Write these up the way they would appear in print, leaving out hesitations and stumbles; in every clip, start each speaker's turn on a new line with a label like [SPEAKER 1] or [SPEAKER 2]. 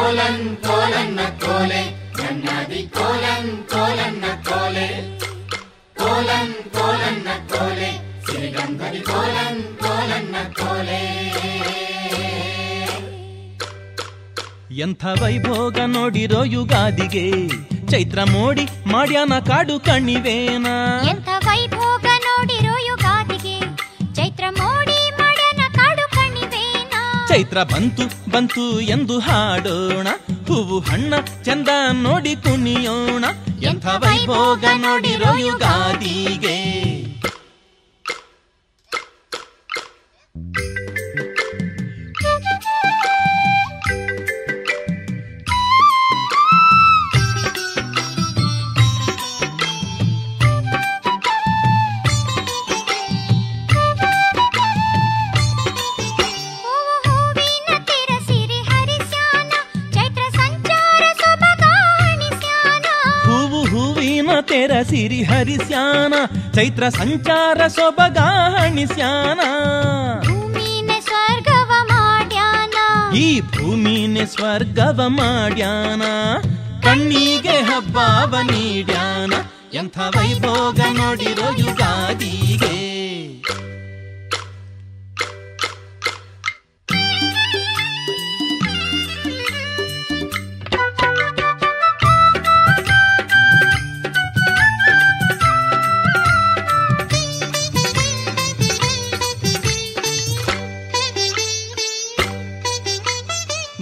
[SPEAKER 1] Colon ಕೋಲನ್ನ ಕೋಲೆ ನನ್ನಾದಿ colon ಕೋಲನ್ನ ಕೋಲೆ colon ಕೋಲನ್ನ ಕೋಲೆ ಸಿರಿಗಂಧದಿ ಕೋಲನ್ ಕೋಲನ್ನ ಕೋಲೆ.
[SPEAKER 2] ಎಂಥ ವೈಭೋಗ ನೋಡಿರೋ ಯುಗಾದಿಗೆ ಚೈತ್ರ ಮೋಡಿ ಮಾಡ್ಯಾನ ಕಾಡು ಕಣಿವೇನ.
[SPEAKER 3] ಎಂಥ ವೈಭೋಗ ನೋಡಿರೋ ಯುಗಾದಿಗೆ ಚೈತ್ರ ಮೋಡಿ ಮಾಡ್ಯಾನ ಕಾಡು ಕಣಿವೇನ.
[SPEAKER 2] ಚೈತ್ರ ಬಂತು ಬಂತು ಎಂದು ಹಾಡೋಣ, ಹೂವು ಹಣ್ಣ ಚಂದ ನೋಡಿ ಕುಣಿಯೋಣ. ಎಂಥ ವೈಭೋಗ ನೋಡಿರೋ ಯುಗಾದಿಗೆ. ತೆರ ಸಿರಿ ಹರಿಸ್ಯಾನ ಚೈತ್ರ ಸಂಚಾರ ಸೊಬಗಾಣಿಸ್ಯಾನ.
[SPEAKER 3] ಭೂಮಿನೆ ಸ್ವರ್ಗವ ಮಾಡ್ಯಾನ,
[SPEAKER 2] ಈ ಭೂಮಿನೆ ಸ್ವರ್ಗವ ಮಾಡ್ಯಾನ. ಕಣ್ಣಿಗೆ ಹಬ್ಬವ ನೀಡ್ಯಾನ. ಎಂಥ ವೈಭೋಗ ನೋಡಿರೋ ಯುಗಾದಿಗೆ.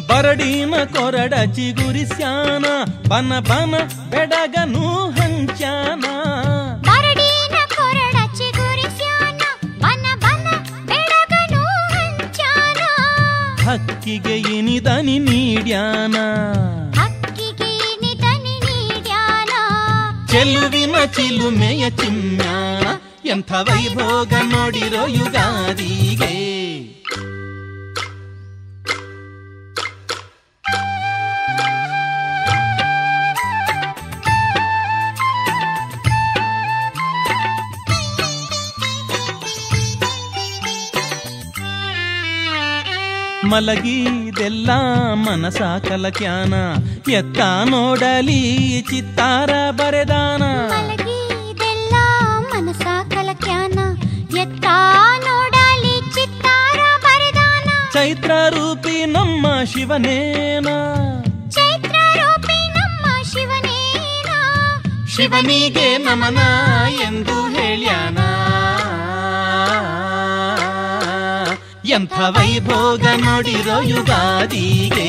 [SPEAKER 2] ಬರಡಿನ ಕೊರಡ ಚಿಗುರಿಸ್ಯಾನ ಬನ ಬನ ಬೆಡಗನು ಹಂಚಾನ.
[SPEAKER 3] ಬರಡಿನ ಕೊರಡ ಚಿಗುರಿಸ್ಯಾನ ಬನ ಬನ ಬೆಡಗನು ಹಂಚಾನ.
[SPEAKER 2] ಹಕ್ಕಿಗೆ ಇನಿದನಿ ನೀಡ್ಯಾನ,
[SPEAKER 3] ಹಕ್ಕಿಗೆ ಇನಿದನಿ ನೀಡ್ಯಾನ.
[SPEAKER 2] ಚೆಲುವಿನ ಚಿಲುಮೆಯ ಚಿಮ್ಯಾನ. ಎಂಥ ವೈಭೋಗ ನೋಡಿರೋ ಯುಗಾದಿಗೆ. ಮಲಗಿದೆಲ್ಲ ಮನಸ ಕಲಕ್ಯಾನ, ಎತ್ತ ನೋಡಲಿ ಚಿತ್ತಾರ ಬರೆದಾನ.
[SPEAKER 3] ಮಲಗಿದೆಲ್ಲ ಮನಸ ಕಲಕ್ಯಾನ, ಎತ್ತ ನೋಡಲಿ ಚಿತ್ತಾರ ಬರೆದಾನ.
[SPEAKER 2] ಚೈತ್ರ ರೂಪಿ ನಮ್ಮ ಶಿವನೇನ,
[SPEAKER 3] ಚೈತ್ರ ರೂಪಿ ನಮ್ಮ ಶಿವನೇನ.
[SPEAKER 2] ಶಿವನಿಗೆ ನಮನ ಎಂದು ಹೇಳ್ಯಾನ. ಎಂಥ ವೈಭೋಗ ನೋಡಿರೋ ಯುಗಾದಿಗೆ.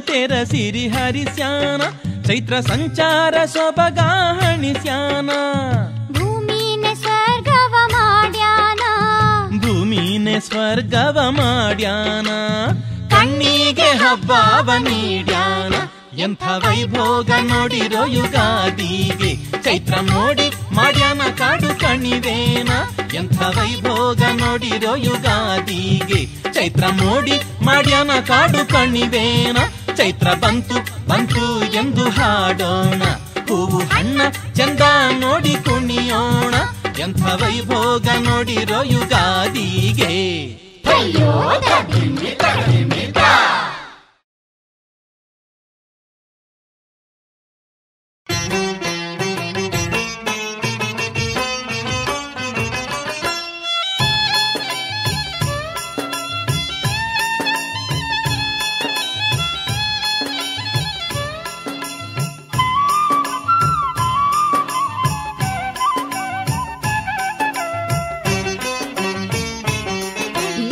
[SPEAKER 2] ತೆರ ಸಿರಿ ಹರಿಸ್ಯಾನ ಚೈತ್ರ ಸಂಚಾರ ಸೊಬಗಾಣಿಸ್ಯಾನ.
[SPEAKER 3] ಭೂಮಿನೆ ಸ್ವರ್ಗವ ಮಾಡ್ಯಾನ,
[SPEAKER 2] ಭೂಮಿನೆ ಸ್ವರ್ಗವ ಮಾಡ್ಯಾನ. ಕಣ್ಣಿಗೆ ಹಬ್ಬವ ನೀಡ್ಯಾನ. ಎಂಥ ವೈಭೋಗ ನೋಡಿರೋ ಯುಗಾದಿಗೆ. ಚೈತ್ರ ಮೋಡಿ ಮಾಡ್ಯಾನ ಕಾಡು ಕಣಿವೇನ. ಎಂಥ ವೈಭೋಗ ನೋಡಿರೋ ಯುಗಾದಿಗೆ. ಚೈತ್ರ ಮೋಡಿ ಮಾಡ್ಯಾನ ಕಾಡು ಕಣಿವೇನ. ಚೈತ್ರ ಬಂತು ಬಂತು ಎಂದು ಹಾಡೋಣ, ಹೂವು ಹಣ್ಣ ಚಂದ ನೋಡಿ ಕುಣಿಯೋಣ. ಎಂಥ ವೈಭೋಗ ನೋಡಿರೋ ಯುಗಾದಿಗೆ.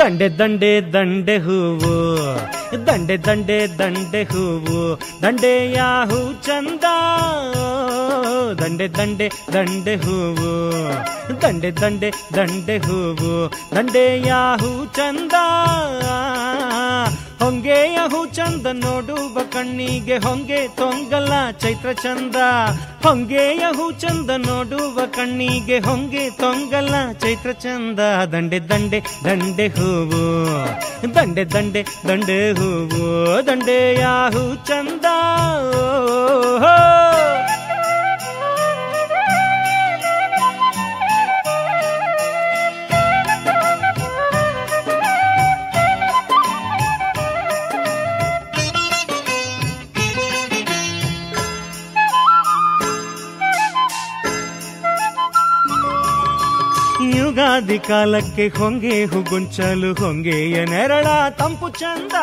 [SPEAKER 4] ದಂಡೆ ದಂಡೆ ದಂಡೆ ಹೂವು, ದಂಡೆ ದಂಡೆ ದಂಡೆ ಹೂವು, ದಂಡೆಯ ಹೂ ಚಂದ. ದಂಡೆ ದಂಡೆ ದಂಡೆ ಹೂವು, ದಂಡೆ ದಂಡೆ ದಂಡೆ ಹೂವು, ದಂಡೆಯ ಹೂ ಚಂದ. ಹೊಂಗೆಯ ಹೂ ಚಂದ ನೋಡುವ ಕಣ್ಣಿಗೆ ಹೊಂಗೆ ತೊಂಗಲ್ಲ ಚೈತ್ರ ಚಂದ. ಹೊಂಗೆಯ ಹೂ ಚಂದ ನೋಡುವ ಕಣ್ಣಿಗೆ ಹೊಂಗೆ ತೊಂಗಲ್ಲ ಚೈತ್ರ ಚಂದ. ದಂಡೆ ದಂಡೆ ದಂಡೆ ಹೂವು ದಂಡೆ ದಂಡೆ ದಂಡೆ ಹೂವು ದಂಡೆಯ ಹೂ ಚಂದ. ಯುಗಾದಿ ಕಾಲಕ್ಕೆ ಹೊಂಗೆ ಹುಗುಂಚಲು ಹೊಂಗೆಯ ನೆರಳ ತಂಪು ಚಂದ.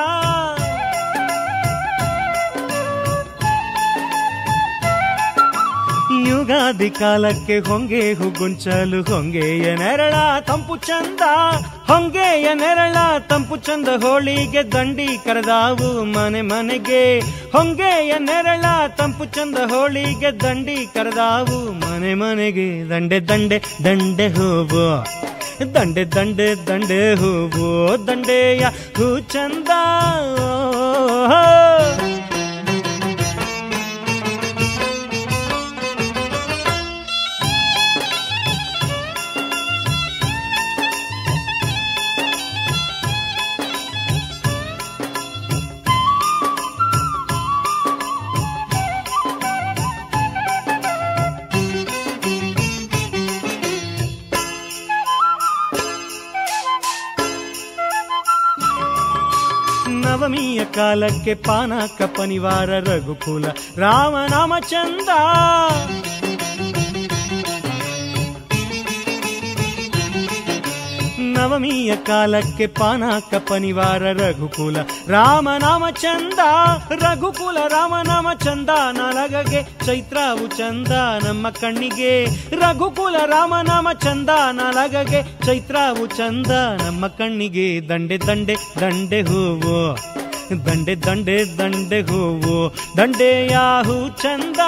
[SPEAKER 4] ಯುಗಾದಿ ಕಾಲಕ್ಕೆ ಹೊಂಗೆ ಹುಗುಂಚಲು ಹೊಂಗೆಯ ನೆರಳ ತಂಪು ಚಂದ. ಹೊಂಗೆಯ ನೆರಳ ತಂಪು ಚಂದ ಹೋಳಿಗೆ ದಂಡಿ ಕರೆದಾವು ಮನೆ ಮನೆಗೆ. ಹೊಂಗೆಯ ನೆರಳ ತಂಪು ಚಂದ ಹೋಳಿಗೆ ದಂಡಿ ಕರೆದಾವು ಮನೆ ಮನೆಗೆ. ದಂಡೆ ದಂಡೆ ದಂಡೆ ಹೂವು ದಂಡೆ ದಂಡೆ ದಂಡೆ ಹೂವು ದಂಡೆಯ ಹೂ ಚಂದ. ನವಮಿಯ ಕಾಲಕ್ಕೆ ಪಾನಕ ಪನಿವಾರ ರಘುಕುಲ ರಾಮನಾಮ ಚಂದ. ನವಮಿಯ ಕಾಲಕ್ಕೆ ಪಾನಕ ಪನಿವಾರ ರಘುಕುಲ ರಾಮನಾಮ ಚಂದ. ರಘುಕುಲ ರಾಮನಾಮ ಚಂದ ನಾಲಗಗೆ ಚೈತ್ರವು ಚಂದ ನಮ್ಮ ಕಣ್ಣಿಗೆ. ರಘುಕುಲ ರಾಮನಾಮ ಚಂದ ನಾಲಗಗೆ ಚೈತ್ರವು ಚಂದ ನಮ್ಮ ಕಣ್ಣಿಗೆ. ದಂಡೆ ದಂಡೆ ದಂಡೆ ಹೂವು ದಂಡೆ ದಂಡೆ ದಂಡೆ ಹೂವು ದಂಡೆಯ ಹೂ ಚಂದ.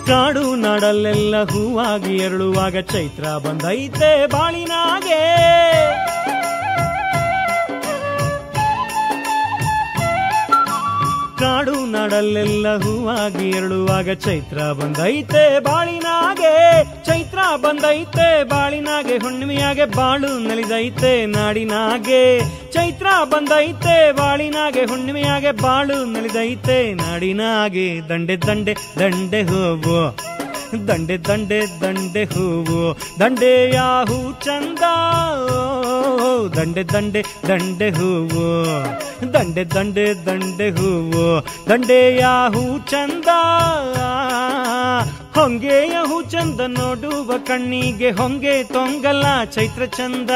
[SPEAKER 4] ಕಾಡು ನಾಡಲ್ಲೆಲ್ಲ ಹೂವಾಗಿ ಎರಳುವಾಗ ಚೈತ್ರ ಬಂದೈತೆ ಬಾಳಿನಾಗೆ. ಕಾಡು ನಾಡಲ್ಲೆಲ್ಲ ಹೂವಾಗಿ ಎರಳುವಾಗ ಚೈತ್ರ ಬಂದೈತೆ ಬಾಳಿನಾಗೆ. ಚೈತ್ರ ಬಂದೈತೆ ಬಾಳಿನಾಗೆ ಹುಣ್ಣಿಮೆಯಾಗೆ ಬಾಳು ನಲಿದೈತೆ ನಾಡಿನಾಗೆ. ಚೈತ್ರ ಬಂದೈತೆ ಬಾಳಿನಾಗೆ ಹುಣ್ಣಿಮೆಯಾಗೆ ಬಾಳು ನಲಿದೈತೆ ನಾಡಿನಾಗೆ. ದಂಡೆ ದಂಡೆ ದಂಡೆ ಹೂವು ದಂಡೆ ದಂಡೆ ದಂಡೆ ಹೂವು ದಂಡೆಯ ಹೂ ಚಂದ. ದಂಡೆ ದಂಡೆ ದಂಡೆ ಹೂವು ದಂಡೆ ದಂಡೆ ದಂಡೆ ಹೂವು ದಂಡೆಯ ಹೂ ಚಂದ. ಹೊಂಗೆಯ ಹೂ ಚಂದ ನೋಡುವ ಕಣ್ಣಿಗೆ ಹೊಂಗೆ ತೊಂಗಲ್ಲ ಚೈತ್ರ ಚಂದ.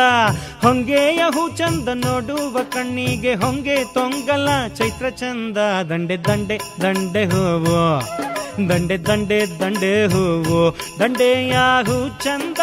[SPEAKER 4] ಹೊಂಗೆಯ ಹೂ ಚಂದ ನೋಡುವ ಕಣ್ಣಿಗೆ ಹೊಂಗೆ ತೊಂಗಲ್ಲ ಚೈತ್ರ ಚಂದ. ದಂಡೆ ದಂಡೆ ದಂಡೆ ಹೂವು ದಂಡೆ ದಂಡೆ ದಂಡೆ ಹೂವು ದಂಡೆಯ ಹೂ ಚಂದ.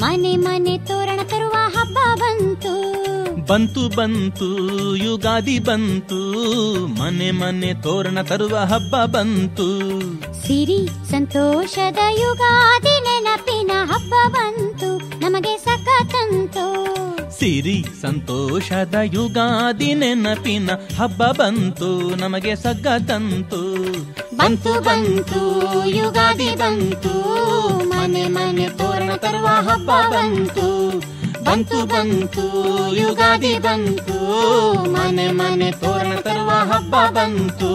[SPEAKER 3] ಮನೆ ಮನೆ ತೋರಣ ತರುವ ಹಬ್ಬ ಬಂತು.
[SPEAKER 2] ಬಂತು ಬಂತು ಯುಗಾದಿ ಬಂತು, ಮನೆ ಮನೆ ತೋರಣ ತರುವ ಹಬ್ಬ ಬಂತು.
[SPEAKER 3] ಸಿರಿ ಸಂತೋಷದ ಯುಗಾದಿ ನೆನಪಿನ ಹಬ್ಬ ಬಂತು, ನಮಗೆ ಸಖತಂತು.
[SPEAKER 2] ಸಿರಿ ಸಂತೋಷದ ಯುಗಾದಿ ನೆನಪಿನ ಹಬ್ಬ ಬಂತು, ನಮಗೆ ಸಖತಂತು.
[SPEAKER 1] ಬಂತು ಬಂತು ಯುಗಾದಿ ಬಂತು, ಮನೆ ಮನೆ ತೋರಣ ತರುವ ಹಬ್ಬ ಬಂತು. ಬಂತು ಬಂತು ಯುಗಾದಿ ಬಂತು, ಮನೆ ಮನೆ ತೋರಣ ತರುವ ಹಬ್ಬ ಬಂತು.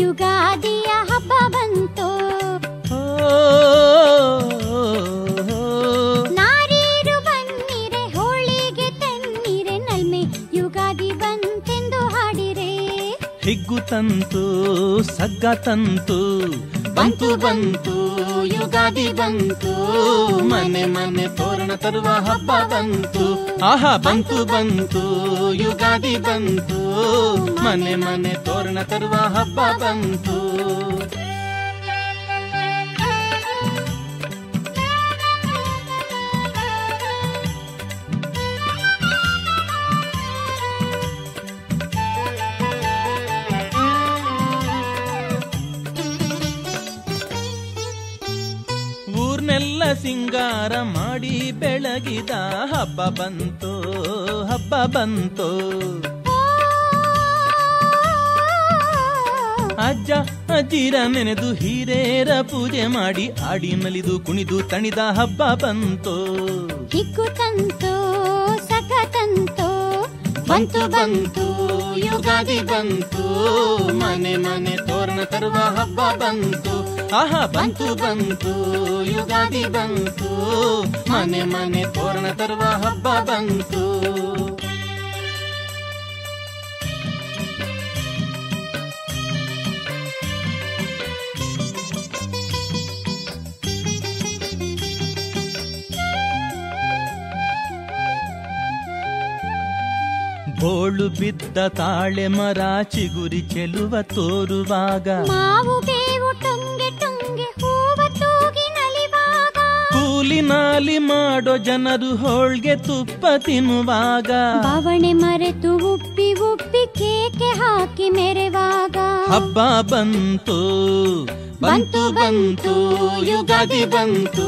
[SPEAKER 3] ಯುಗಾದಿಯ ಹಬ್ಬ ಬಂತು, ನಾರೀರು ಬನ್ನಿರೆ ಹೋಳಿಗೆ ತನ್ನಿರೆ ನಲ್ಮೆ ಯುಗಾದಿ ಬಂತೆಂದು ಹಾಡಿರೆ.
[SPEAKER 2] ಹಿಗ್ಗು ತಂತು ಸಗ್ಗ ತಂತು,
[SPEAKER 1] ಬಂತು ಬಂತು ಯುಗಾದಿ ಬಂತು, ಮನೆ ಮನೆ ತೋರಣ ತರುವ ಹಬ್ಬ ಬಂತು.
[SPEAKER 2] ಆಹಾ
[SPEAKER 1] ಬಂತು ಬಂತು ಯುಗಾದಿ ಬಂತು, ಮನೆ ಮನೆ ತೋರಣ ತರುವ ಹಬ್ಬ ಬಂತು.
[SPEAKER 2] ಊರ್ನೆಲ್ಲ ಸಿಂಗಾರ ಮಾಡಿ ಬೆಳಗಿದ ಹಬ್ಬ ಬಂತು, ಹಬ್ಬ ಬಂತು. ಅಜ್ಜ ಅಜ್ಜಿರ ನೆನೆದು ಹಿರೇರ ಪೂಜೆ ಮಾಡಿ ಆಡಿ ನಲಿದು ಕುಣಿದು ತಣಿದ ಹಬ್ಬ ಬಂತು.
[SPEAKER 3] ಹಿಗ್ಗು ತಂತು ಸಖ ತಂತು,
[SPEAKER 1] ಬಂತು ಬಂತು ಯುಗಾದಿ ಬಂತು, ಮನೆ ಮನೆ ತೋರಣ ತರುವ ಹಬ್ಬ ಬಂತು.
[SPEAKER 2] ಆಹಾ
[SPEAKER 1] ಬಂತು ಬಂತು ಯುಗಾದಿ ಬಂತು, ಮನೆ ಮನೆ ತೋರಣ ತರುವ ಹಬ್ಬ ಬಂತು.
[SPEAKER 2] ಬೋಳು ಬಿದ್ದ ತಾಳೆ ಮರ ಚಿಗುರಿ ಚೆಲುವ ತೋರುವಾಗ,
[SPEAKER 3] ಮಾವು ಬೇವು ಟೊಂಗೆ ಟೊಂಗೆ ಹೂವ ತೂಗಿ ನಲಿವಾಗ,
[SPEAKER 2] ಕೂಲಿ ನಾಲಿ ಮಾಡೋ ಜನರು ಹೋಳ್ಗೆ ತುಪ್ಪ ತಿನ್ನುವಾಗ,
[SPEAKER 3] ಬವಣೆ ಮರೆತು ಉಪ್ಪಿ ಉಪ್ಪಿ ಕೇಕೆ ಹಾಕಿ ಮೆರೆವಾಗ,
[SPEAKER 2] ಹಬ್ಬ ಬಂತು
[SPEAKER 1] ಬಂತು ಬಂತು ಯುಗಾದಿ ಬಂತು,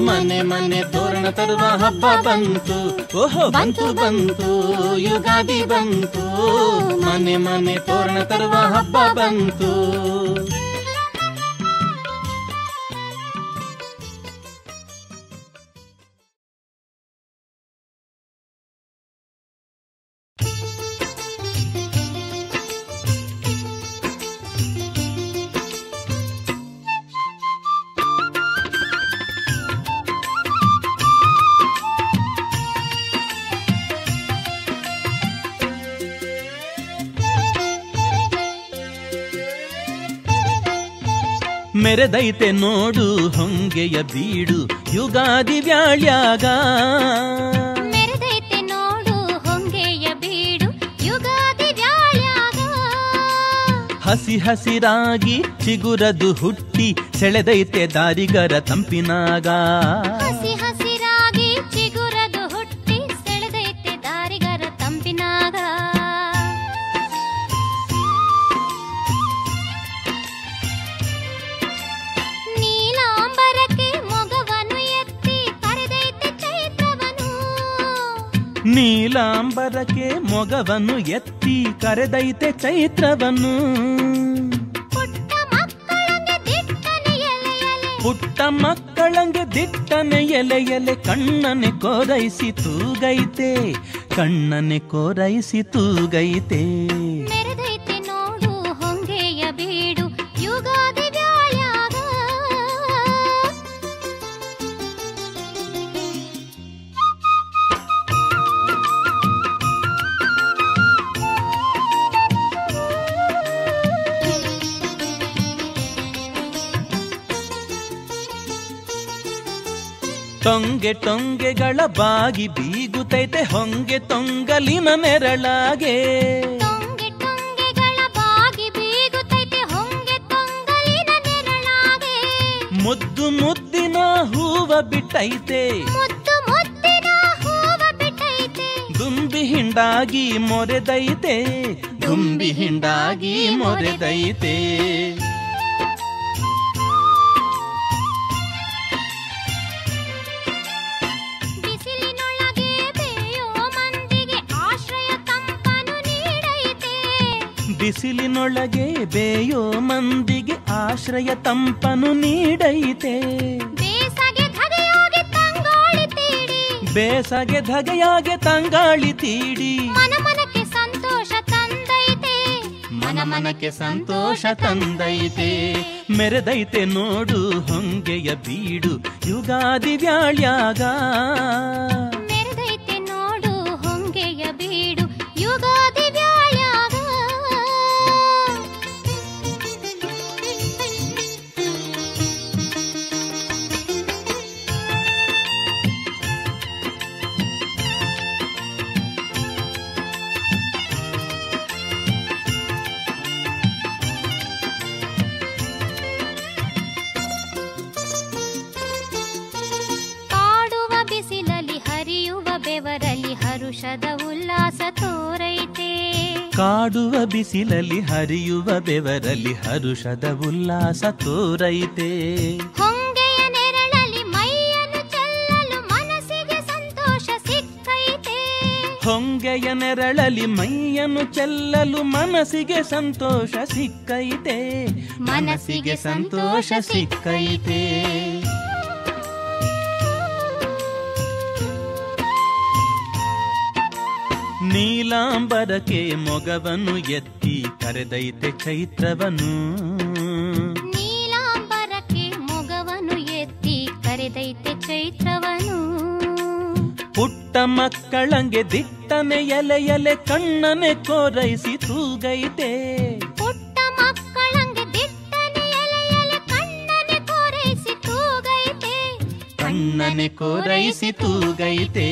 [SPEAKER 1] ಮನೆ ಮನೆ ತೋರಣ ತರುವ ಹಬ್ಬ ಬಂತು.
[SPEAKER 2] ಓಹೋ
[SPEAKER 1] ಬಂತು ಬಂತು ಯುಗಾದಿ ಬಂತು, ಮನೆ ಮನೆ ತೋರಣ ತರುವ ಹಬ್ಬ ಬಂತು.
[SPEAKER 2] ಮೆರೆದೈತೆ ನೋಡು ಹೊಂಗೆಯ ಬೀಡು ಯುಗಾದಿ ವ್ಯಾಳ್ಯಾಗ,
[SPEAKER 3] ಮೆರೆದೈತೆ ನೋಡು ಹೊಂಗೆಯ ಬೀಡು ಯುಗಾದಿ ವ್ಯಾಳ್ಯಾಗ,
[SPEAKER 2] ಹಸಿ ಹಸಿರಾಗಿ ಚಿಗುರದು ಹುಟ್ಟಿ ಸೆಳೆದೈತೆ ದಾರಿಗರ ತಂಪಿನಾಗ,
[SPEAKER 3] ಹಸಿ ಹಸಿರಾಗಿ ಚಿಗುರದು ಹುಟ್ಟಿ ಸೆಳೆದೈತೆ ದಾರಿಗರ ತಂಪಿನಾಗ,
[SPEAKER 2] ನೀಲಾಂಬರಕ್ಕೆ ಮೊಗವನ್ನು ಎತ್ತಿ ಕರೆದೈತೆ ಚೈತ್ರವನ್ನು, ಪುಟ್ಟ ಮಕ್ಕಳಂಗೆ ದಿಟ್ಟನೆ ಎಲೆ ಎಲೆ ಕಣ್ಣನೆ ಕೋರೈಸಿ ತೂಗೈತೆ, ಕಣ್ಣನೆ ಕೋರೈಸಿ ತೂಗೈತೆ.
[SPEAKER 3] ಮೆರೆದೈತೆ ನೋಡು ಹೊಂಗೆಯ ಬೀಡು ಯುಗಾದಿ ವ್ಯಾಳ್ಯಾಗ,
[SPEAKER 2] ಟೊಂಗೆ ಟೊಂಗೆಗಳ ಬಾಗಿ ಬೀಗುತ್ತೈತೆ ಹೊಂಗೆ ತೊಂಗಲಿನ ನೆರಳಾಗೆ,
[SPEAKER 3] ಟೊಂಗೆ ಟೊಂಗೆಗಳ ಬಾಗಿ ಬೀಗುತ್ತೈತೆ ಹೊಂಗೆ ತೊಂಗಲಿನ ನೆರಳಾಗೆ,
[SPEAKER 2] ಮುದ್ದು ಮುದ್ದಿನ ಹೂವ ಬಿಟ್ಟೈತೆ,
[SPEAKER 3] ಮುದ್ದು ಮುದ್ದಿನ ಹೂವ ಬಿಟ್ಟೈತೆ,
[SPEAKER 2] ಹಿಂಡಾಗಿ ಮೊರೆದೈತೆ,
[SPEAKER 1] ದುಂಬಿ ಹಿಂಡಾಗಿ ಮೊರೆದೈತೆ.
[SPEAKER 3] ಬಿಸಿಲಿನೊಳಗೆ ಬೇಯೋ ಮಂದಿಗೆ ಆಶ್ರಯ ತಂಪನು ನೀಡೈತೆ.
[SPEAKER 2] ಬಿಸಿಲಿನೊಳಗೆ ಬೇಯೋ ಮಂದಿಗೆ ಆಶ್ರಯ ತಂಪನು ನೀಡೈತೆ.
[SPEAKER 3] ಬೇಸಗೆ ಧಗೆಯಾಗಿ ತಂಗಾಳಿ ತೀಡಿ,
[SPEAKER 2] ಬೇಸಗೆ ಧಗೆಯಾಗೆ ತಂಗಾಳಿ ತೀಡಿ,
[SPEAKER 3] ಮನಮನಕ್ಕೆ ಸಂತೋಷ ತಂದೈತೆ.
[SPEAKER 1] ಮನಮನಕ್ಕೆ ಸಂತೋಷ ತಂದೈತೆ.
[SPEAKER 2] ಮೆರೆದೈತೆ ನೋಡು ಹೊಂಗೆಯ ಬೀಡು ಯುಗಾದಿ ವ್ಯಾಳ್ಯಾಗ.
[SPEAKER 3] ಮೆರೆದೈತೆ ನೋಡು ಹೊಂಗೆಯ ಬೀಡು ಯುಗಾದಿ ವ್ಯಾಳ್ಯಾಗ. ಕಾಡುವ ಬಿಸಿಲಲ್ಲಿ ಹರಿಯುವ ಬೆವರಲ್ಲಿ ಹರುಷದ ಉಲ್ಲಾಸ ತೋರೈತೆ.
[SPEAKER 2] ಕಾಡುವ ಬಿಸಿಲಲ್ಲಿ ಹರಿಯುವ ಬೆವರಲ್ಲಿ ಹರುಷದ ಉಲ್ಲಾಸ ತೋರೈತೆ.
[SPEAKER 3] ಹೊಂಗೆಯ ನೆರಳಲ್ಲಿ ಮೈಯನ್ನು ಚೆಲ್ಲಲು ಮನಸ್ಸಿಗೆ ಸಂತೋಷ ಸಿಕ್ಕೈತೆ.
[SPEAKER 2] ಹೊಂಗೆಯ ನೆರಳಲ್ಲಿ ಮೈಯನ್ನು ಚೆಲ್ಲಲು ಮನಸ್ಸಿಗೆ ಸಂತೋಷ ಸಿಕ್ಕೈತೆ.
[SPEAKER 1] ಮನಸ್ಸಿಗೆ ಸಂತೋಷ ಸಿಕ್ಕೈತೆ.
[SPEAKER 2] ನೀಲಾಂಬರಕ್ಕೆ ಮೊಗವನ್ನು ಎತ್ತಿ ಕರೆದೈತೆ ಚೈತ್ರವನು.
[SPEAKER 3] ನೀಲಾಂಬರಕ್ಕೆ ಮೊಗವನ್ನು ಎತ್ತಿ ಕರೆದೈತೆ ಚೈತ್ರವನು.
[SPEAKER 2] ಪುಟ್ಟ ಮಕ್ಕಳಂಗೆ ದಿಟ್ಟನೆ ಎಲೆ ಎಲೆ ಕಣ್ಣನೆ ಕೋರೈಸಿ ತೂಗೈತೆ.
[SPEAKER 3] ಪುಟ್ಟ ಮಕ್ಕಳಂಗೆ ದಿಟ್ಟನೆ ಎಲೆ ಎಲೆ ಕಣ್ಣನೆ ಕೋರೈಸಿ ತೂಗೈತೆ.
[SPEAKER 1] ಕಣ್ಣನೆ ಕೋರೈಸಿ ತೂಗೈತೆ.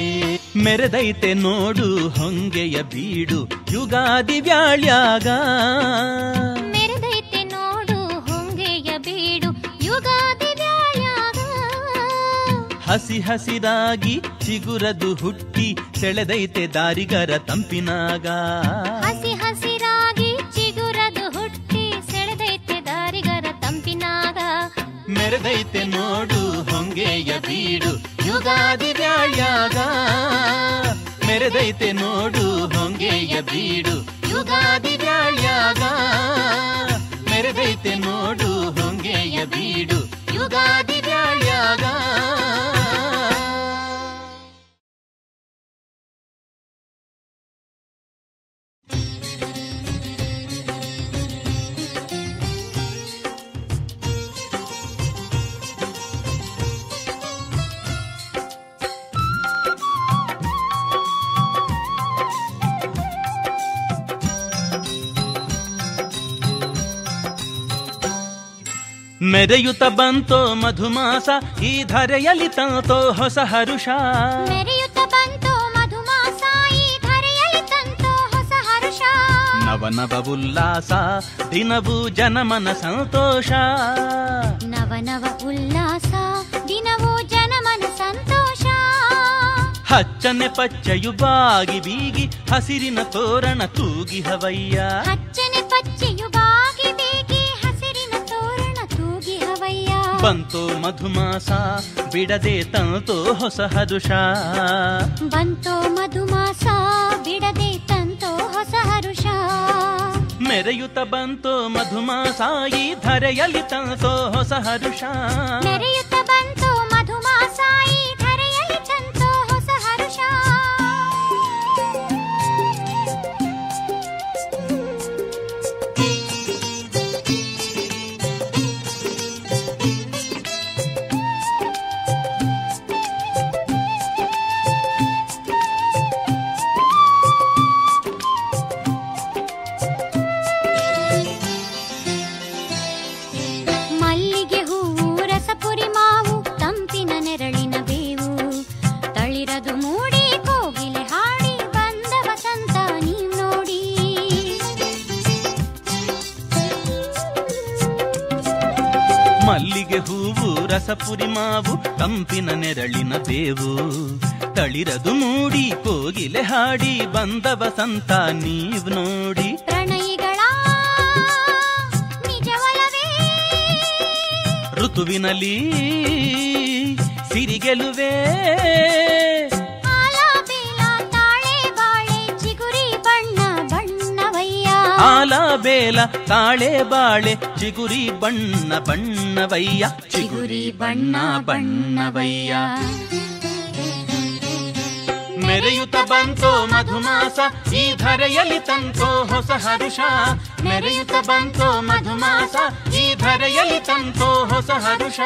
[SPEAKER 2] ಮೆರೆದೈತೆ ನೋಡು ಹೊಂಗೆಯ ಬೀಡು ಯುಗಾದಿ ವ್ಯಾಳ್ಯಾಗ.
[SPEAKER 3] ಮೆರೆದೈತೆ ನೋಡು ಹೊಂಗೆಯ ಬೀಡು ಯುಗಾದಿ ವ್ಯಾಳ್ಯಾಗ.
[SPEAKER 2] ಹಸಿ ಹಸಿರಾಗಿ ಚಿಗುರದು ಹುಟ್ಟಿ ಸೆಳೆದೈತೆ ದಾರಿಗರ ತಂಪಿನಾಗ.
[SPEAKER 3] ಹಸಿ ಹಸಿರಾಗಿ ಚಿಗುರದು ಹುಟ್ಟಿ ಸೆಳೆದೈತೆ ದಾರಿಗರ ತಂಪಿನಾಗ.
[SPEAKER 1] ಮೆರೆದೈತೆ ನೋಡು ಹೊಂಗೆಯ ಬೀಡು ಯುಗಾದಿ ವ್ಯಾಳ್ಯಾಗ. ಮೆರೆದೈತೆ ನೋಡು ಹೊಂಗೆಯ ಬೀಡು ಯುಗಾದಿ ವ್ಯಾಳ್ಯಾಗ. ಮೆರೆದೈತೆ ನೋಡು ಹೊಂಗೆಯ ಬೀಡು ಯುಗಾದಿ ವ್ಯಾಳ್ಯಾಗ.
[SPEAKER 2] ಮೆರೆಯುತ್ತ ಬಂತೋ ಮಧುಮಾಸ ಈ ಧರೆಯಲ್ಲಿ ತಂತೋ ಹೊಸ ಹರುಷ.
[SPEAKER 3] ಮೆರೆಯುತ್ತ ಬಂತು ಮಧುಮಾಸ ಈ ಧರೆಯಲ್ಲಿ ತಂತು ಹೊಸ ಹರುಷ.
[SPEAKER 2] ನವನವ ಉಲ್ಲಾಸ ದಿನವೂ ಜನಮನ ಸಂತೋಷ.
[SPEAKER 3] ನವನವ ಉಲ್ಲಾಸ ದಿನವೂ ಜನಮನ ಸಂತೋಷ.
[SPEAKER 2] ಹಚ್ಚನೆ ಪಚ್ಚೆಯು ಬಾಗಿ ಬೀಗಿ ಹಸಿರಿನ ತೋರಣ ತೂಗಿ ಹವಯ್ಯ.
[SPEAKER 3] ಹಚ್ಚನೆ ಪಚ್ಚೆಯು ಬಾಗಿ ಬೀಗಿ ಹಸಿರಿನ ತೋರಣ ತೂಗಿ ಹವಯ್ಯ.
[SPEAKER 2] ಬಂತೋ ಮಧುಮಾಸ ಬಿಡದೆ ತಂತೋ ಹೊಸ ಹರುಷ.
[SPEAKER 3] ಬಂತೋ ಮಧುಮಾಸ ಬಿಡದೆ ತಂತೋ ಹೊಸ ಹರುಷ.
[SPEAKER 2] ಮೆರೆಯುತ್ತ ಬಂತೋ ಮಧುಮಾಸ ಈ ಧರೆಯಲ್ಲಿ ತಂತೋ ಹೊಸ ಹರುಷ.
[SPEAKER 3] ಮೆರೆಯುತ್ತ ಬಂತು ಮಧುಮಾಸ ಈ ಧರೆಯಲ್ಲಿ ತಂತೋ ಹೊಸ ಹರುಷ. ಮಲ್ಲಿಗೆ ಹೂವು ರಸಪುರಿ ಮಾವು ತಂಪಿನ ನೆರಳಿನ ಬೇವು ತಳಿರದು ಮೂಡಿ ಕೋಗಿಲೆ ಹಾಡಿ ಬಂದ ವಸಂತ ನೀವ್ ನೋಡಿ.
[SPEAKER 2] ಮಲ್ಲಿಗೆ ಹೂವು ರಸಪುರಿ ಮಾವು ತಂಪಿನ ನೆರಳಿನ ಬೇವು ತಳಿರದು ಮೂಡಿ ಕೋಗಿಲೆ ಹಾಡಿ ಬಂದ ವಸಂತ ನೀವ್ ನೋಡಿ.
[SPEAKER 3] ಪ್ರಣಯಿಗಳ ನಿಜವಲ್ಲವೇ
[SPEAKER 2] ಋತುವಿನಲ್ಲಿ ಸಿರಿಗೆಲುವೆ.
[SPEAKER 3] ಆಲಬೇಲ ತಾಳೆ ಬಾಳೆ ಚಿಗುರಿ ಬಣ್ಣ ಬಣ್ಣವಯ್ಯ.
[SPEAKER 2] ಆಲಬೇಲ ತಾಳೆ ಬಾಳೆ ಚಿಗುರಿ ಬಣ್ಣ ಬಣ್ಣವಯ್ಯ.
[SPEAKER 3] ಚಿಗುರಿ ಬಣ್ಣ ಬಣ್ಣವಯ್ಯ.
[SPEAKER 1] ಮೆರೆಯುತ್ತ ಬಂತೋ ಮಧುಮಾಸ ಈ ಧರೆಯಲ್ಲಿ ತಂತೋ ಹೊಸ ಹರುಷ. ಮೆರೆಯುತ್ತ ಬಂತೋ ಮಧುಮಾಸ ಈ ಧರೆಯಲ್ಲಿ ತಂತೋ ಹೊಸ ಹರುಷ.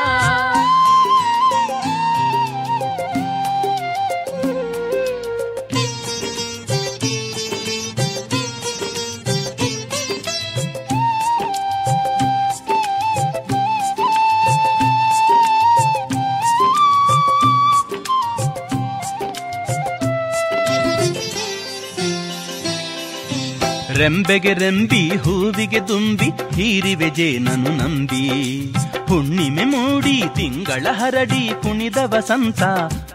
[SPEAKER 2] ರೆಂಬೆಗೆ ರೆಂಬಿ ಹೂವಿಗೆ ತುಂಬಿ ಹೀರಿವೆ ಜೇನನು ನಂಬಿ. ಹುಣ್ಣಿಮೆ ಮೂಡಿ ತಿಂಗಳ ಹರಡಿ ಕುಣಿದ ವಸಂತ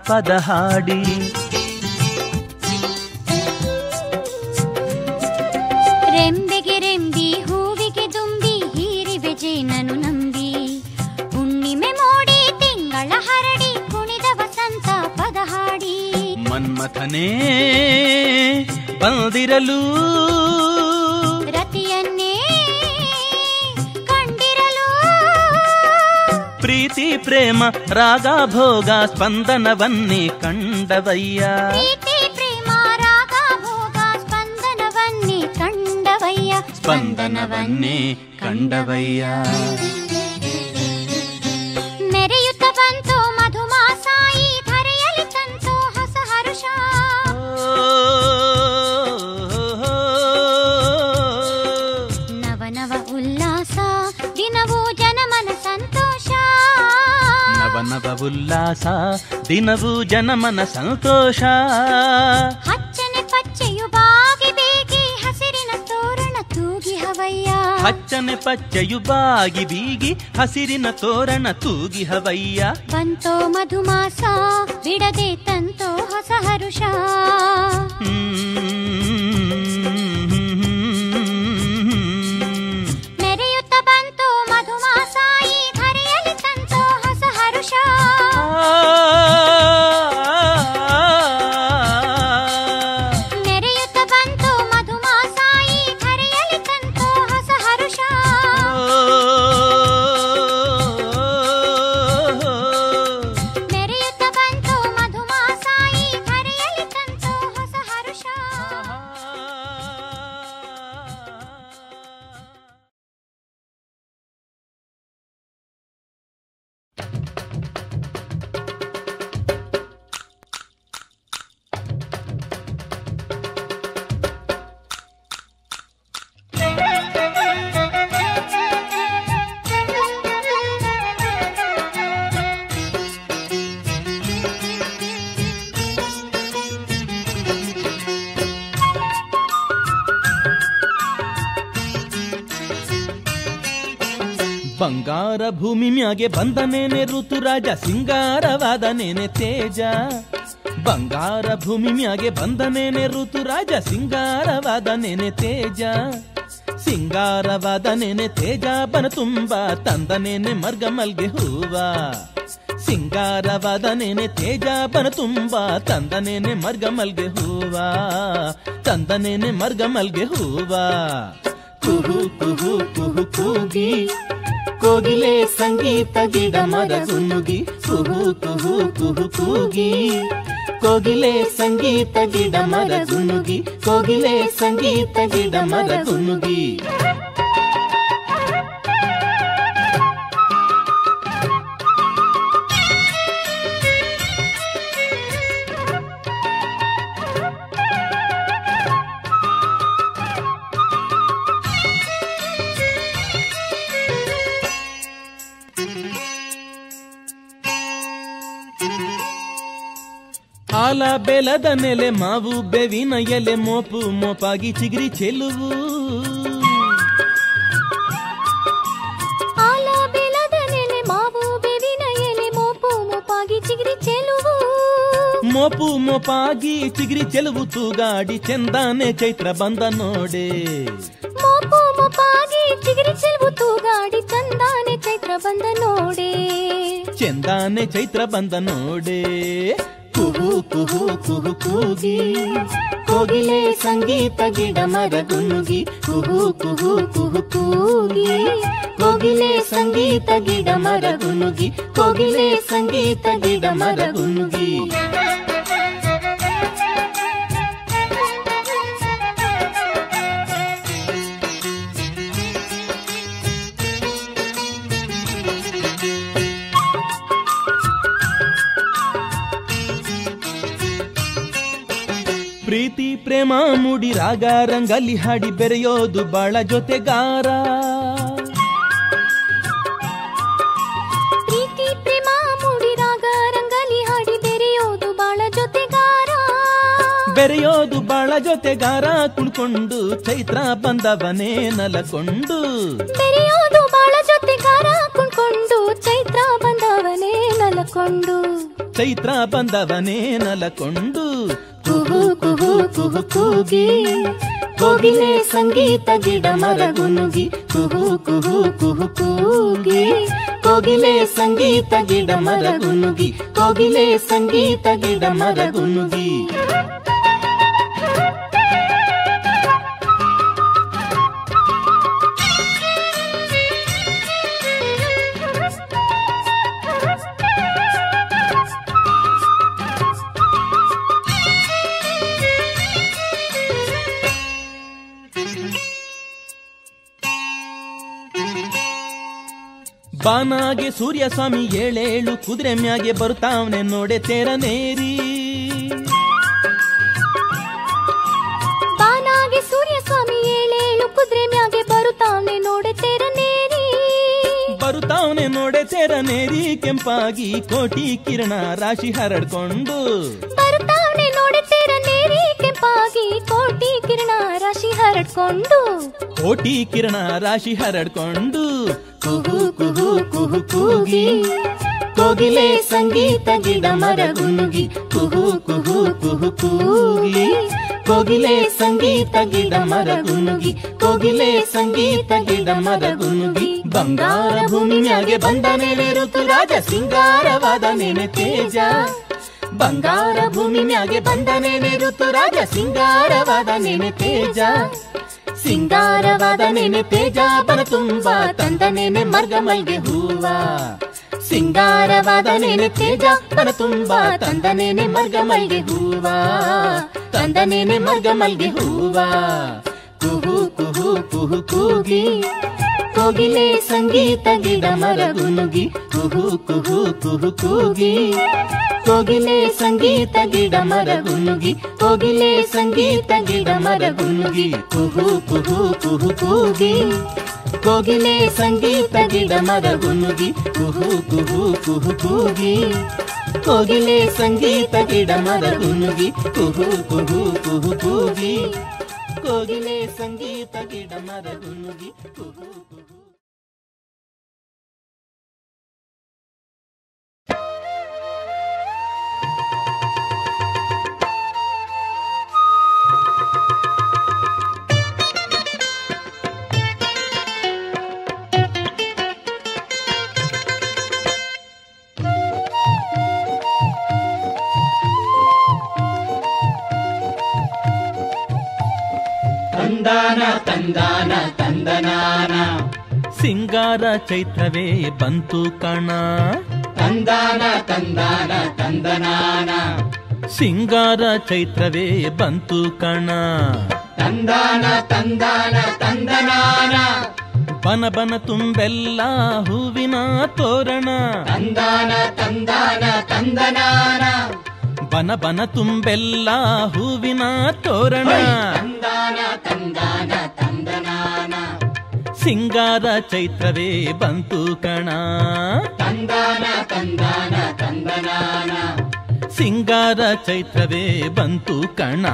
[SPEAKER 2] ಪದ ಹಾಡಿ.
[SPEAKER 3] ರೆಂಬೆಗೆ ರೆಂಬಿ ಹೂವಿಗೆ ತುಂಬಿ ಹೀರಿವೆ ಜೇನನು ನಂಬಿ. ಹುಣ್ಣಿಮೆ ಮೂಡಿ ತಿಂಗಳ ಹರಡಿ ಕುಣಿದ ವಸಂತ ಪದ ಹಾಡಿ.
[SPEAKER 2] ಮನ್ಮಥನೇ ಬಂದಿರಲು
[SPEAKER 3] ರತಿಯನ್ನೇ ಕಂಡಿರಲು.
[SPEAKER 2] ಪ್ರೀತಿ ಪ್ರೇಮ ರಾಗ ಭೋಗ ಸ್ಪಂದನವನ್ನೇ ಕಂಡವಯ್ಯ.
[SPEAKER 3] ಪ್ರೀತಿ ಪ್ರೇಮ ರಾಗ ಭೋಗ ಸ್ಪಂದನವನ್ನೇ ಕಂಡವಯ್ಯ.
[SPEAKER 2] ಸ್ಪಂದನವನ್ನೇ ಕಂಡವಯ್ಯ.
[SPEAKER 3] ಮೆರೆಯುತ್ತ ಬಂತು ಮಧುಮಾಸ ಈ ಧರೆಯಲ್ಲಿ ತಂತು ಹೊಸ ಹರುಷ. ನವನವ ಉಲ್ಲಾಸ ದಿನವೂ ಜನಮನ ಸಂತೋಷ.
[SPEAKER 2] ನವನವ ಉಲ್ಲಾಸ ದಿನವೂ ಜನಮನ ಸಂತೋಷ.
[SPEAKER 3] ಹಚ್ಚನೆ ಪಚ್ಚೆಯು ಬಾಗಿ ಬೇಗಿ ಹಸಿರಿನ ತೋರಣ ತೂಗಿ ಹವಯ್ಯ.
[SPEAKER 2] ಹಚ್ಚನೆ ಪಚ್ಚೆಯು ಬಾಗಿ ಬೀಗಿ ಹಸಿರಿನ ತೋರಣ ತೂಗಿ ಹವಯ್ಯ.
[SPEAKER 3] ಬಂತೋ ಮಧುಮಾಸ ಬಿಡದೆ ತಂತೋ ಹೊಸ ಹರುಷ. ಮೆರೆಯುತ್ತ ಬಂತೋ ಮಧುಮಾಸ ಈ ಧರೆಯಲ್ಲಿ ತಂತೋ ಹೊಸ ಹರುಷ. ಮೆರೆಯುತ್ತ ಬಂತೋ ಮಧುಮಾಸ ಈ ಧರೆಯಲ್ಲಿ ತಂತೋ ಹೊಸ ಹರುಷ. ಮೆರೆಯುತ್ತ ಬಂತೋ ಮಧುಮಾಸ ಈ ಧರೆಯಲ್ಲಿ ತಂತೋ ಹೊಸ ಹರುಷ.
[SPEAKER 2] ಬಂಗಾರ ಭೂಮಿ ಮ್ಯಾಗೆ ಬಂದನೇನೆ ಋತುರಾಜ ಸಿಂಗಾರವಾದನೇನೆ ತೇಜ. ಬಂಗಾರ ಭೂಮಿ ಮ್ಯಾಗೆ ಬಂದನೇನೆ ಋತುರಾಜ ಸಿಂಗಾರವಾದನೇನೆ ತೇಜ. ಸಿಂಗಾರವಾದನೇನೆ ತೇಜ ಬನ ತುಂಬ ತಂದನೇನೆ ಮರ್ಗ ಮಲ್ಗೆ ಹೂವ. ಸಿಂಗಾರವಾದನೇನೆ ತೇಜ ಬನ ತುಂಬ ತಂದನೇನೆ ಮರ್ಗ ಮಲ್ಗೆ ಹೂವ. ತಂದನೇನೆ ಮರ್ಗ ಮಲ್ಗೆ ಹೂವ. ಕುಹು ಕುಹು ಕುಹು ಕೂಗಿ ಕೋಗಿಲೆ ಸಂಗೀತ ಗಿಡ ಮರ ಗುನುಗಿ. ಕುಹು ಕುಹು ಕುಹು ಕೂಗಿ ಕೋಗಿಲೆ ಸಂಗೀತ ಗಿಡ ಮರ ಗುನುಗಿ. ಕೋಗಿಲೆ ಸಂಗೀತ ಗಿಡ ಮರ ಗುನುಗಿ. ಆಲ ಬೆಲದ ನೆಲೆ ಮಾವು ಬೇವಿನ ಎಲೆ ಮೋಪು ಮೋಪಾಗಿ ಚಿಗಿರಿ ಚೆಲುವು.
[SPEAKER 3] ಆಲ ಬೆಲದ ನೆಲೆ ಮಾವು ಬೇವಿನ ಎಲೆ ಮೋಪು ಮೋಪಾಗಿ ಚಿಗಿರಿ ಚೆಲುವು.
[SPEAKER 2] ಮೋಪು ಮೋಪಾಗಿ ಚಿಗಿರಿ ಚೆಲುವು ತೂಗಾಡಿ ಚಂದಾನೆ ಚೈತ್ರ ಬಂದ ನೋಡೆ.
[SPEAKER 3] ಮೋಪು ಮೋಪಾಗಿ ಚಿಗಿರಿ ಚೆಲುವು ತೂಗಾಡಿ ಚಂದಾನೆ ಚೈತ್ರ ಬಂದ ನೋಡೆ.
[SPEAKER 2] ಚಂದಾನೆ ಚೈತ್ರ ಬಂದ ನೋಡೆ.
[SPEAKER 1] ಕುಹು ಕುಹು ಕುಹು ಕೂಗಿ ಕೋಗಿಲೆ ಸಂಗೀತ ಗಿಡ ಮರ ಗುನುಗಿ. ಕುಹು ಕುಹು ಕುಹು ಕೂಗಿ ಕೋಗಿಲೆ ಸಂಗೀತ ಗಿಡ ಮರ ಗುನುಗಿ. ಕೋಗಿಲೆ ಸಂಗೀತ ಗಿಡ ಮರ ಗುನುಗಿ.
[SPEAKER 2] ಪ್ರೀತಿ ಪ್ರೇಮ ಮೂಡಿ ರಾಗ ರಂಗಲ್ಲಿ ಹಾಡಿ ಬೆರೆಯೋದು ಬಾಳ ಜೊತೆಗಾರ.
[SPEAKER 3] ಪ್ರೀತಿ ಪ್ರೇಮ ಮೂಡಿ ರಾಗ ರಂಗಲ್ಲಿ ಹಾಡಿ ಬೆರೆಯೋದು ಬಾಳ ಜೊತೆಗಾರ.
[SPEAKER 2] ಬೆರೆಯೋದು ಬಾಳ ಜೊತೆಗಾರ ಕುಣ್ಕೊಂಡು ಚೈತ್ರ ಬಂದವನೇ ನಲಕೊಂಡು.
[SPEAKER 3] ಬೆರೆಯೋದು ಬಾಳ ಜೊತೆಗಾರ ಕುಣ್ಕೊಂಡು ಚೈತ್ರ ಬಂದವನೇ ನಲಕೊಂಡು.
[SPEAKER 2] ಚೈತ್ರ ಬಂದವನೇ ನಲಕೊಂಡು.
[SPEAKER 1] ಕುಹು ಕುಹು ಕುಹು ಕೂಗಿ ಕೋಗಿಲೆ ಸಂಗೀತ ಗಿಡ ಮರ ಗುನುಗಿ. ಕುಹು ಕುಹು ಕುಹು ಕೂಗಿ ಕೋಗಿಲೆ ಸಂಗೀತ ಗಿಡ ಮರ ಗುನುಗಿ. ಕೋಗಿಲೆ ಸಂಗೀತ ಗಿಡ ಮರ ಗುನುಗಿ.
[SPEAKER 2] ಬಾನಾಗೆ ಸೂರ್ಯ ಸ್ವಾಮಿ ಏಳೇಳು ಕುದುರೆ ಮ್ಯಾಗೆ ಬರುತ್ತಾವನೆ ನೋಡೆ ತೇರನೇರಿ.
[SPEAKER 3] ಬಾನಾಗೆ ಸೂರ್ಯ ಸ್ವಾಮಿ ಏಳೇಳು ಕುದುರೆ ಮ್ಯಾಗೆ ಬರುತ್ತಾವನೆ ನೋಡೆ ತೇರನೇರಿ.
[SPEAKER 2] ಬರುತ್ತಾವನೆ ನೋಡೆ ತೇರನೇರಿ ಕೆಂಪಾಗಿ ಕೋಟಿ ಕಿರಣ ರಾಶಿ ಹರಡ್ಕೊಂಡು.
[SPEAKER 3] ಬರುತ್ತಾವನೆ ನೋಡೆ ತೇರನೇರಿ ಕೆಂಪಾಗಿ ಕೋಟಿ ಕಿರಣ ರಾಶಿ ಹರಡ್ಕೊಂಡು.
[SPEAKER 2] ಕೋಟಿ ಕಿರಣ ರಾಶಿ ಹರಡ್ಕೊಂಡು.
[SPEAKER 1] ಕುಹು ಕುಹು ಕುಹು ಕೂಗಿ ಕೋಗಿಲೆ ಸಂಗೀತ ಗಿಡ ಮರ ಗುನುಗಿ. ಕುಹು ಕುಹು ಕುಹು ಕೂಗಿ ಕೋಗಿಲೆ ಸಂಗೀತ ಗಿಡ ಮರ ಗುನುಗಿ. ಕೋಗಿಲೆ ಸಂಗೀತ ಗಿಡ ಮರ ಗುನುಗಿ. ಬಂಗಾರ ಭೂಮಿ ಮ್ಯಾಗೆ ಬಂದ ಮೇಲೆ ಋತುರಾಜ ಸಿಂಗಾರವಾದ ನೆನೆ ತೇಜ. ಬಂಗಾರ ಭೂಮಿ ಮ್ಯಾಗೆ ಬಂದ ನೆನೆ ಋತುರಾಜ ಸಿಂಗಾರವಾದ ನೆನೆ ತೇಜ. ಸಿಂಗಾರವಾದ ನೆನೆ ತೇಜ ಬನ ತುಂಬ ತಂದ ನೆನೆ ಮರ್ಗ ಮಲ್ಗೆ ಹೂವ. ಸಿಂಗಾರವಾದ ನೆನೆ ತೇಜ ಬನ ತುಂಬ ತಂದ ನೆನೆ ಮರ್ಗ ಮಲ್ಗೆ ಹೂವ. ತಂದ ನೆನೆ ಮರ್ಗ ಮಲ್ಗೆ ಹೂವ. ಕುಹು ಕುಹು ಕುಹು ಕೂಗಿ ಕೋಗಿಲೆ ಸಂಗೀತ ಗಿಡ ಮರ ಗುನುಗಿ. ಕುಹು ಕುಹು ಕುಹು ಕೂಗಿ ಕೋಗಿಲೆ ಸಂಗೀತ ಗಿಡ ಮರ ಗುನುಗಿ. ಕೋಗಿಲೆ ಸಂಗೀತ ಗಿಡ ಮರ ಗುನುಗಿ. ಕುಹು ಕುಹು ಕುಹು ಕೂಗಿ ಕೋಗಿಲೆ ಸಂಗೀತ ಗಿಡ ಮರ ಗುನುಗಿ. ಕುಹು ಕುಹು ಕುಹು ಕೂಗಿ ಕೋಗಿಲೆ ಸಂಗೀತ ಗಿಡ ಮರ ಗುನುಗಿ. ಕುಹು ಕುಹು ಕುಹು ಕೂಗಿ ಕೋಗಿಲೆ ಸಂಗೀತ ಗಿಡ ಮರ ಗುನುಗಿ. ಕುಹು ಕುಹು. ತಂದಾನ ತಂದಾನ ತಂದನಾನ
[SPEAKER 2] ಸಿಂಗಾರ ಚೈತ್ರವೇ ಬಂತು ಕಣ.
[SPEAKER 1] ತಂದಾನ ತಂದಾನ ತಂದನಾನ
[SPEAKER 2] ಸಿಂಗಾರ ಚೈತ್ರವೇ ಬಂತು ಕಣ.
[SPEAKER 1] ತಂದಾನ ತಂದಾನ ತಂದನಾನ
[SPEAKER 2] ಬನ ಬನ ತುಂಬೆಲ್ಲ ಹೂವಿನ ತೋರಣ.
[SPEAKER 1] ತಂದಾನ ತಂದಾನ ತಂದನಾನ
[SPEAKER 2] ಬನ ಬನ ತುಂಬೆಲ್ಲ ಹೂವಿನ ತೋರಣ.
[SPEAKER 1] ತಂದಾನ ತಂದಾನ ತಂದನಾನ
[SPEAKER 2] ಸಿಂಗಾರ ಚೈತ್ರವೇ ಬಂತು ಕಣ.
[SPEAKER 1] ತಂದಾನ ತಂದಾನ ತಂದನಾನ
[SPEAKER 2] ಸಿಂಗಾರ ಚೈತ್ರವೇ ಬಂತು ಕಣ.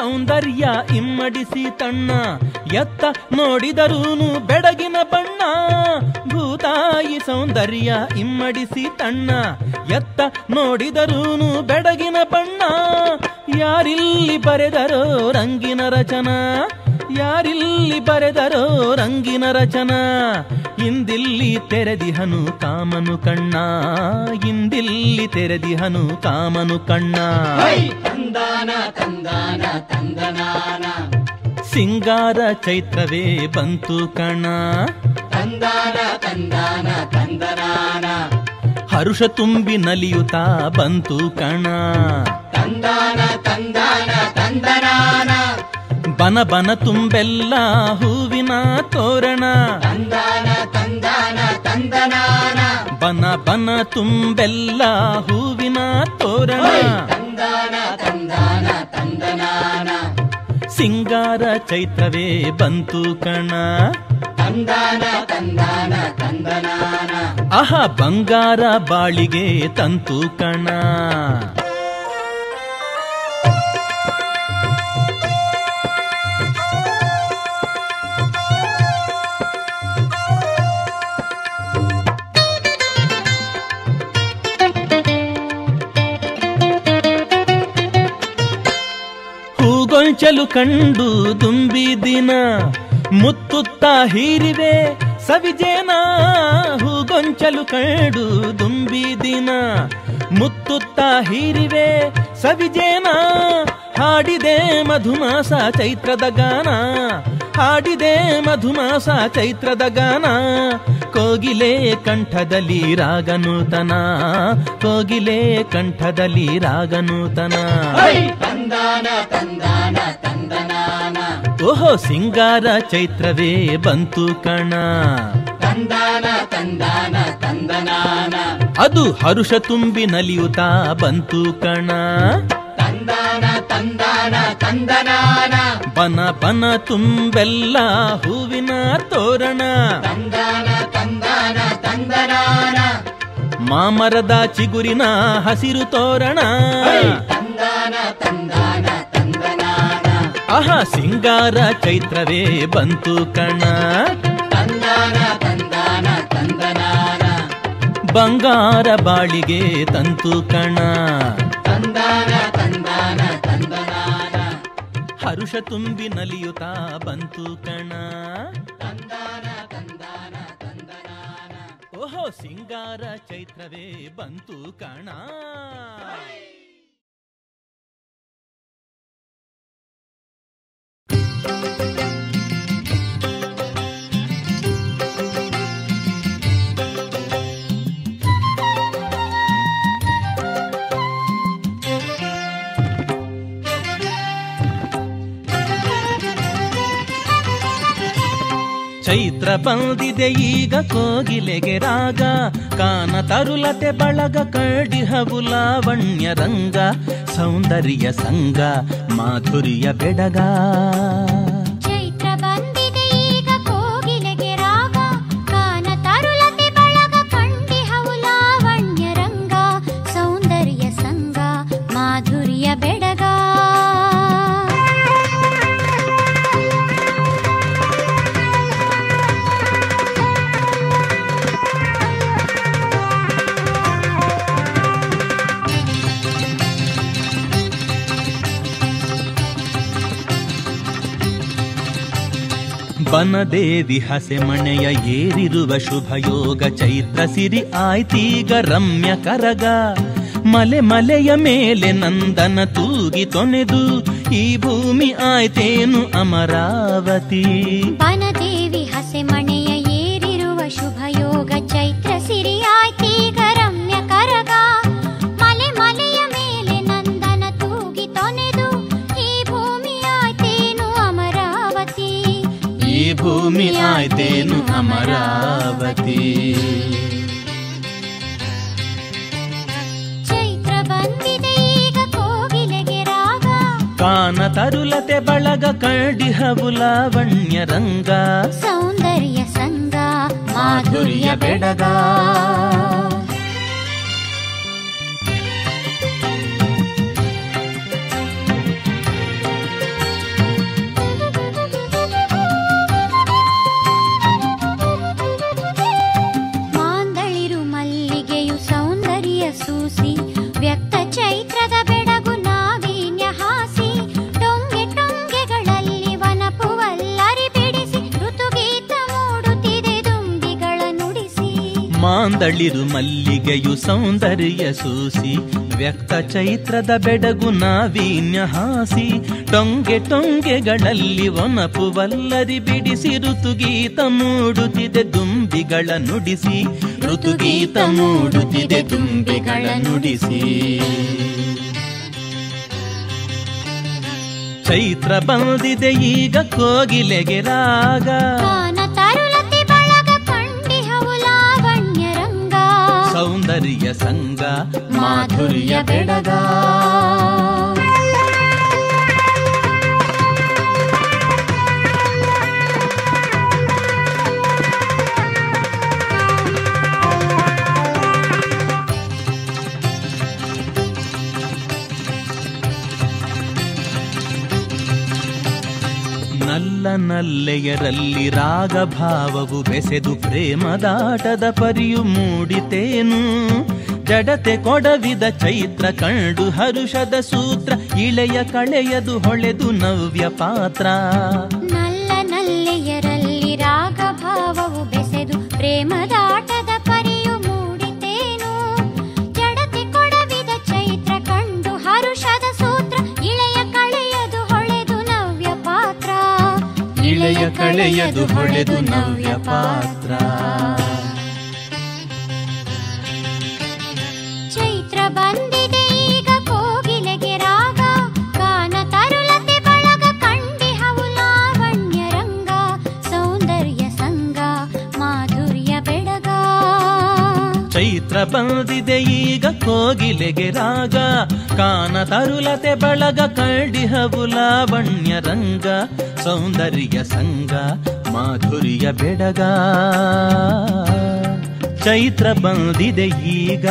[SPEAKER 2] ಸೌಂದರ್ಯ ಇಮ್ಮಡಿಸಿ ತಣ್ಣ, ಎತ್ತ ನೋಡಿದರೂನು ಬೆಡಗಿನ ಬಣ್ಣ. ಭೂತಾಯಿ ಸೌಂದರ್ಯ ಇಮ್ಮಡಿಸಿ ತಣ್ಣ, ಎತ್ತ ನೋಡಿದರೂನು ಬೆಡಗಿನ ಬಣ್ಣ. ಯಾರಿಲ್ಲಿ ಬರೆದರೋ ರಂಗಿನ ರಚನ, ಯಾರಿಲ್ಲಿ ಬರೆದರೋ ರಂಗಿನ ರಚನ. ಇಂದಿಲ್ಲಿ ತೆರೆದಿಹನು ಕಾಮನು ಕಣ್ಣ, ಇಂದಿಲ್ಲಿ ತೆರೆದಿಹನು ಕಾಮನು ಕಣ್ಣ.
[SPEAKER 1] ತಂದಾನ ತಂದಾನ ತಂದನಾನ,
[SPEAKER 2] ಸಿಂಗಾರ ಚೈತ್ರವೇ ಬಂತು ಕಣ.
[SPEAKER 1] ತಂದಾನ ತಂದಾನ ತಂದನಾನ,
[SPEAKER 2] ಹರುಷ ತುಂಬಿ ನಲಿಯುತ್ತಾ ಬಂತು ಕಣ.
[SPEAKER 1] ತಂದಾನ ತಂದಾನ ತಂದನಾನ,
[SPEAKER 2] ಬನ ಬನ ತುಂಬೆಲ್ಲ ಹೂವಿನ ತೋರಣ.
[SPEAKER 1] ತಂದಾನ ತಂದಾನ ತಂದನಾನ,
[SPEAKER 2] ಬನ ಬನ ತುಂಬೆಲ್ಲ ಹೂವಿನ ತೋರಣ.
[SPEAKER 1] ತಂದಾನ ತಂದಾನ ತಂದನಾನ,
[SPEAKER 2] ಸಿಂಗಾರ ಚೈತ್ರವೇ ಬಂತು ಕಣ.
[SPEAKER 1] ತಂದಾನ ತಂದಾನ ತಂದನಾನ,
[SPEAKER 2] ಆಹ ಬಂಗಾರ ಬಾಳಿಗೆ ತಂತು ಕಣ. ಹೂಗೊಂಚಲು ಕಂಡು ದುಂಬಿ ದಿನ, ಮುತ್ತುತ್ತ ಹೀರಿವೆ ಸವಿಜೇನ. ಹೂಗೊಂಚಲು ಕಂಡು ದುಂಬಿ ದಿನ, ಮುತ್ತುತ್ತ ಹೀರಿವೆ ಸವಿಜೇನ. ಹಾಡಿದೆ ಮಧುಮಾಸ ಚೈತ್ರದ ಗಾನ, ಹಾಡಿದೆ ಮಧುಮಾಸ ಚೈತ್ರದ ಗಾನ. ಕೋಗಿಲೆ ಕಂಠದಲ್ಲಿ ರಾಗನೂತನ, ಕೋಗಿಲೆ ಕಂಠದಲ್ಲಿ ರಾಗನೂತನ.
[SPEAKER 1] ತಂದಾನ ತಂದಾನ ತಂದನಾನ,
[SPEAKER 2] ಓಹೋ ಸಿಂಗಾರ ಚೈತ್ರವೇ ಬಂತು ಕಣ.
[SPEAKER 1] ತಂದಾನ ತಂದಾನ ತಂದನಾನ,
[SPEAKER 2] ಅದು ಹರುಷ ತುಂಬಿ ನಲಿಯುತ್ತಾ ಬಂತು ಕಣ.
[SPEAKER 1] ತಂದಾನ ತಂದಾನ ತಂದನಾನ,
[SPEAKER 2] ಬನ ಬನ ತುಂಬೆಲ್ಲ ಹೂವಿನ ತೋರಣ.
[SPEAKER 1] ತಂದಾನ ತಂದಾನ ತಂದನಾನ,
[SPEAKER 2] ಮಾಮರದ ಚಿಗುರಿನ ಹಸಿರು ತೋರಣ.
[SPEAKER 1] ತಂದಾನ ತಂದಾನ ತಂದನಾನ,
[SPEAKER 2] ಆಹಾ ಸಿಂಗಾರ ಚೈತ್ರವೇ ಬಂತು ಕಣ.
[SPEAKER 1] ತಂದಾನ ತಂದಾನ ತಂದನಾನ,
[SPEAKER 2] ಬಂಗಾರ ಬಾಳಿಗೆ ತಂತು ಕಣ.
[SPEAKER 1] ತಂದಾನ ತಂದಾನ ತಂದನಾನ,
[SPEAKER 2] ಹರುಷ ತುಂಬಿ ನಲಿಯುತ್ತಾ ಬಂತು ಕಣ.
[SPEAKER 1] ತಂದಾನ ತಂದಾನ ತಂದನಾನ,
[SPEAKER 2] ಓಹೋ ಸಿಂಗಾರ ಚೈತ್ರವೇ ಬಂತು ಕಣ. ಚೈತ್ರ ಬಂದಿದೆ ಈಗ ಕೋಗಿಲೆಗೆ ರಾಗ, ಕಾನ ತರುಲತೆ ಬಳಗ ಕಡಿಹವು ಲಾವಣ್ಯ ರಂಗ. ಸೌಂದರ್ಯ ಸಂಗ ಮಾಧುರ್ಯ ಬೆಡಗ.
[SPEAKER 3] ಚೈತ್ರ ಬಂದಿದೆ ಈಗ ಕೋಗಿಲೆಗೆ ರಾಗ, ಕಾನ ತರುಲತೆ ಬಳಗ ಕಂಡಿಹವು ಲಾವಣ್ಯ ರಂಗ. ಸೌಂದರ್ಯ ಸಂಗ ಮಾಧುರ್ಯ ಬೆಡಗ.
[SPEAKER 2] ಬನದೇವಿ ಹಸೆಮಣೆಯ ಏರಿರುವ ಶುಭಯೋಗ. ಚೈತ್ರ ಸಿರಿ ಆಯ್ತೀಗ ರಮ್ಯ ಕರಗ. ಮಲೆ ಮಲೆಯ ಮೇಲೆ ನಂದನ ತೂಗಿ ತೊನೆದು, ಈ ಭೂಮಿ ಆಯ್ತೇನು ಅಮರಾವತಿ.
[SPEAKER 3] ಬನದೇವಿ ಹಸೆಮಣೆಯ ಏರಿರುವ ಶುಭಯೋಗ. ಚೈತ್ರ ಸಿರಿ ಆಯ್ತೀಗ ರಮ್ಯ ಕರಗ. ಮಲೆ ಮಲೆಯ ಮೇಲೆ ನಂದನ ತೂಗಿ ತೊನೆದು, ಈ ಭೂಮಿ ಆಯ್ತೇನು ಅಮರಾವತಿ.
[SPEAKER 2] ಈ ಭೂಮಿ ಆಯ್ತೇನು ಅಮರಾವತಿ.
[SPEAKER 3] ಚೈತ್ರ ಬಂದಿದೆ ಈಗ ಕೋಗಿಲೆಗೆ ರಾಗ,
[SPEAKER 2] ಕಾನ ತರುಲತೆ ಬಳಗ ಕಡಿಹವು ಲಾವಣ್ಯ ರಂಗ.
[SPEAKER 3] ಸೌಂದರ್ಯ ಸಂಗ ಮಾಧುರ್ಯ ಬೆಡಗ.
[SPEAKER 2] ಕಂದಳಿರು ಮಲ್ಲಿಗೆಯು ಸೌಂದರ್ಯ ಸೂಸಿ ವ್ಯಕ್ತ ಚೈತ್ರದ ಬೆಡಗು ನಾವೀನ್ಯ ಹಾಸಿ ಟೊಂಗೆ ಟೊಂಗೆಗಳಲ್ಲಿ ಒನಪು ವಲ್ಲರಿ ಬಿಡಿಸಿ ಋತುಗೀತ ಮೂಡುತ್ತಿದೆ ದುಂಬಿಗಳ ನುಡಿಸಿ ಋತುಗೀತ ಮೂಡುತ್ತಿದೆ ದುಂಬಿಗಳ ನುಡಿಸಿ ಚೈತ್ರ ಬಂದಿದೆ ಈಗ ಕೋಗಿಲೆಗೆ ರಾಗ
[SPEAKER 3] ತರುಲತೆ ಬಳಗ ಕಂಡಿಹವು ಲಾವಣ್ಯ ರಂಗ
[SPEAKER 2] ಸೌಂದರ್ಯ ಸಂಗ ಮಾಧುರ್ಯ ಬೆಡಗ ನಲ್ಲ ನಲ್ಲೆಯರಲ್ಲಿ ರಾಗಭಾವವು ಬೆಸೆದು ಪ್ರೇಮದಾಟದ ಪರಿಯು ಮೂಡಿತೇನು ಜಡತೆ ಕೊಡವಿದ ಚೈತ್ರ ಕಂಡು ಹರುಷದ ಸೂತ್ರ ಇಳೆಯ ಕಳೆಯದು ಹೊಳೆದು ನವ್ಯ ಪಾತ್ರ
[SPEAKER 3] ನಲ್ಲ ನಲ್ಲೆಯರಲ್ಲಿ ರಾಗಭಾವವು ಬೆಸೆದು ಪ್ರೇಮದಾಟದ ಪರಿಯು ಮೂಡಿತೇನು ಜಡತೆ ಕೊಡವಿದ ಚೈತ್ರ ಕಂಡು ಹರುಷದ ಸೂತ್ರ ಇಳೆಯ ಕಳೆಯದು ಹೊಳೆದು ನವ್ಯ ಪಾತ್ರ
[SPEAKER 2] ಇಳೆಯ ಕಳೆಯದು ಹೊಳೆದು ನವ್ಯ ಪಾತ್ರ
[SPEAKER 3] ಚೈತ್ರ ಬಂದಿದೆ ಈಗ ಕೋಗಿಲೆಗೆ ರಾಗ ಗಾನ ತರುಲತೆ ಬಳಗ ಕಂಡಿಹವು ಲಾವಣ್ಯ ರಂಗ ಸೌಂದರ್ಯ ಸಂಗ ಮಾಧುರ್ಯ ಬೆಡಗ
[SPEAKER 2] ಚೈತ್ರ ಬಂದಿದೆ ಈಗ ಕೋಗಿಲೆಗೆ ರಾಗ ಕಾನ ತರುಲತೆ ಬಳಗ ಕಂಡಿಹವು ಲಾವಣ್ಯ ರಂಗ ಸೌಂದರ್ಯ ಸಂಗ ಮಾಧುರ್ಯ ಬೆಡಗ ಚೈತ್ರ ಬಂದಿದೆ ಈಗ